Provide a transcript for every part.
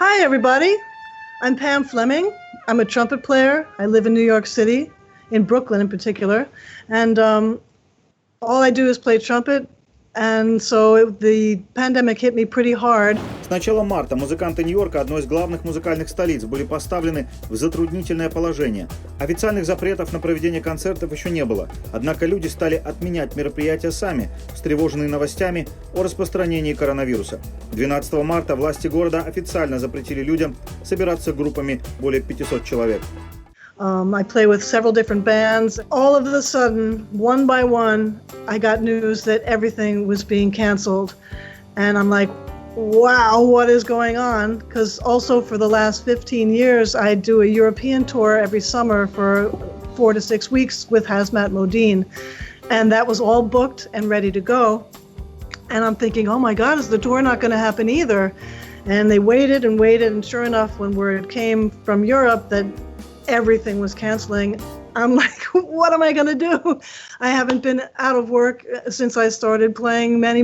Hi, everybody. I'm Pam Fleming. I'm a trumpet player. I live in New York City, in Brooklyn in particular. And all I do is play trumpet. And so the pandemic hit me pretty hard. С начала марта музыканты Нью-Йорка, одной из главных музыкальных столиц, были поставлены в затруднительное положение. Официальных запретов на проведение концертов еще не было. Однако люди стали отменять мероприятия сами, встревоженные новостями о распространении коронавируса. 12 марта власти города официально запретили людям собираться группами более 500 человек. I play with several different bands. All of a sudden, one by one, I got news that everything was being canceled. And I'm like, wow, what is going on? Because also for the last 15 years, I do a European tour every summer for 4 to 6 weeks with Hazmat Modine. And that was all booked and ready to go. And I'm thinking, oh my God, is the tour not going to happen either? And they waited and waited. And sure enough, when word came from Europe that everything was canceling, I'm like, what am I going to do? I haven't been out of work since I started playing many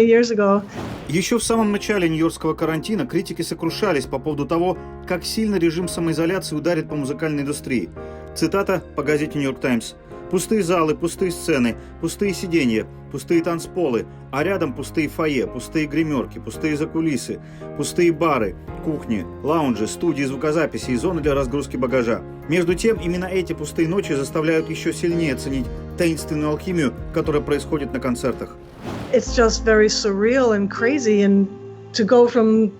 years ago. Еще в самом начале нью-йоркского карантина критики сокрушались по поводу того, как сильно режим самоизоляции ударит по музыкальной индустрии. Цитата по газете «Нью-Йорк Таймс». Пустые залы, пустые сцены, пустые сиденья, пустые танцполы, а рядом пустые фойе, пустые гримерки, пустые закулисы, пустые бары, кухни, лаунжи, студии звукозаписи и зоны для разгрузки багажа. Между тем, именно эти пустые ночи заставляют еще сильнее ценить таинственную алхимию, которая происходит на концертах. It's just very surreal and crazy, and to go from,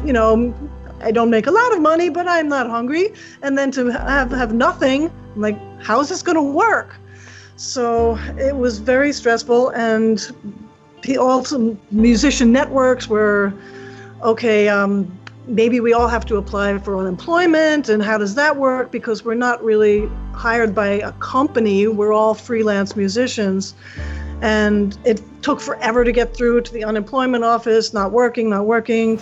you know, I don't make a lot of money, but I'm not hungry, and then to have nothing, I'm like, how is this going to work? So it was very stressful, and also musician networks were, okay, maybe we all have to apply for unemployment, and how does that work? Because we're not really hired by a company, we're all freelance musicians. And it took forever to get through to the unemployment office, not working.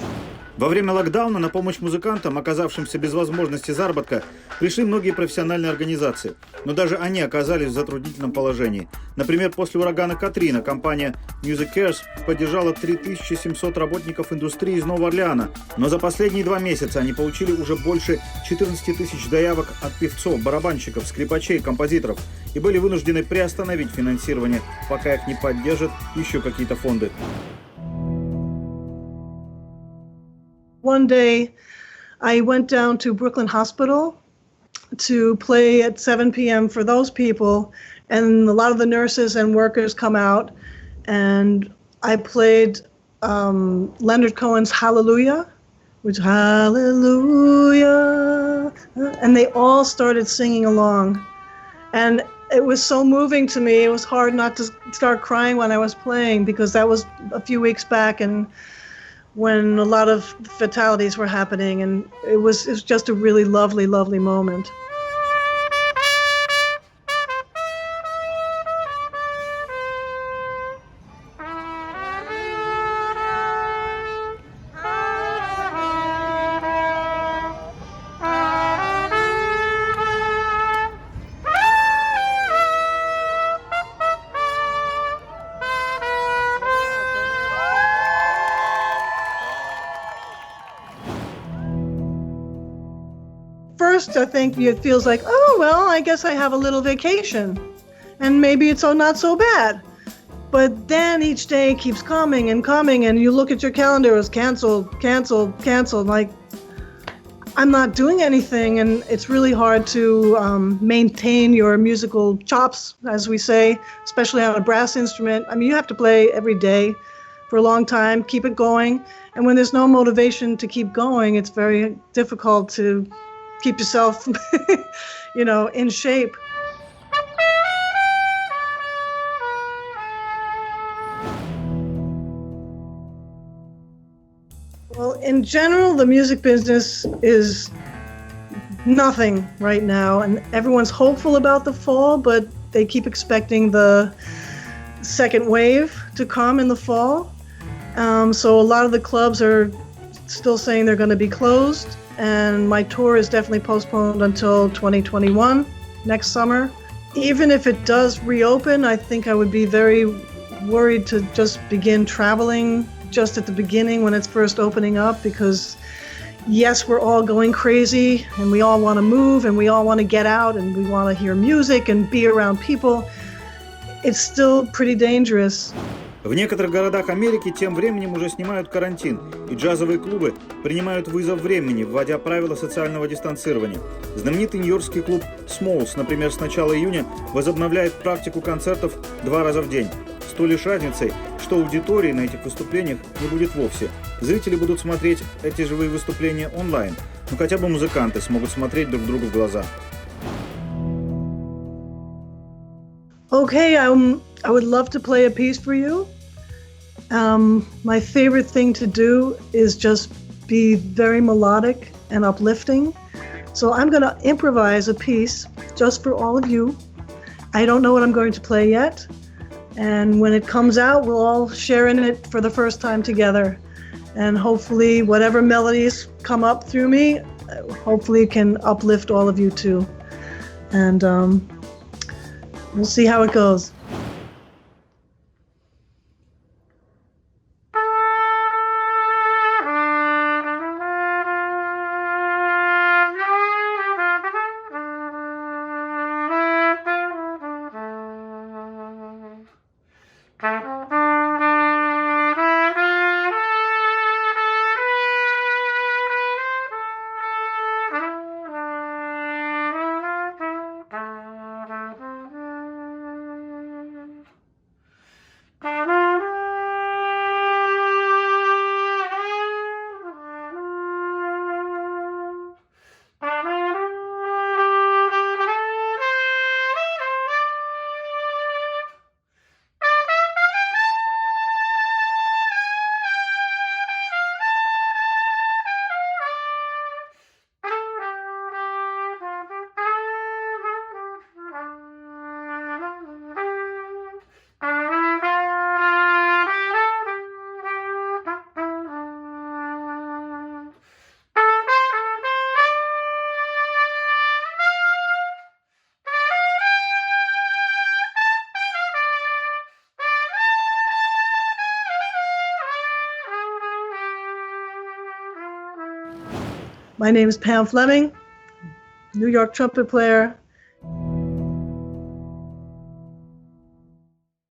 Во время локдауна на помощь музыкантам, оказавшимся без возможности заработка, пришли многие профессиональные организации. Но даже они оказались в затруднительном положении. Например, после урагана Катрина компания Music поддержала 3700 работников индустрии из Нового Орлеана. Но за последние 2 месяца они получили уже больше 14 тысяч заявок от певцов, барабанщиков, скрипачей, композиторов и были вынуждены приостановить финансирование, пока их не поддержат еще какие-то фонды. One day, I went down to Brooklyn Hospital to play at 7 p.m. for those people, and a lot of the nurses and workers come out, and I played Leonard Cohen's Hallelujah, which Hallelujah, and they all started singing along, and it was so moving to me. It was hard not to start crying when I was playing, because that was a few weeks back, and when a lot of fatalities were happening, and it was just a really lovely moment. First, I think it feels like, oh, well, I guess I have a little vacation, and maybe it's not so bad. But then each day keeps coming, and you look at your calendar, it's canceled. Like, I'm not doing anything, and it's really hard to maintain your musical chops, as we say, especially on a brass instrument. I mean, you have to play every day for a long time, keep it going. And when there's no motivation to keep going, it's very difficult to keep yourself, in shape. Well, in general, the music business is nothing right now, and everyone's hopeful about the fall, but they keep expecting the second wave to come in the fall. So a lot of the clubs are still saying they're going to be closed. And my tour is definitely postponed until 2021, next summer. Even if it does reopen, I think I would be very worried to just begin traveling just at the beginning when it's first opening up, because yes, we're all going crazy and we all want to move and we all want to get out and we want to hear music and be around people, it's still pretty dangerous. В некоторых городах Америки тем временем уже снимают карантин, и джазовые клубы принимают вызов времени, вводя правила социального дистанцирования. Знаменитый нью-йоркский клуб «Smalls», например, с начала июня возобновляет практику концертов 2 раза в день. С той лишь разницей, что аудитории на этих выступлениях не будет вовсе. Зрители будут смотреть эти живые выступления онлайн, но хотя бы музыканты смогут смотреть друг другу в глаза. Okay, I would love to play a piece for you. My favorite thing to do is just be very melodic and uplifting. So I'm going to improvise a piece just for all of you. I don't know what I'm going to play yet. And when it comes out, we'll all share in it for the first time together. And hopefully whatever melodies come up through me, hopefully can uplift all of you too. And we'll see how it goes. My name is Pam Fleming, New York trumpet player,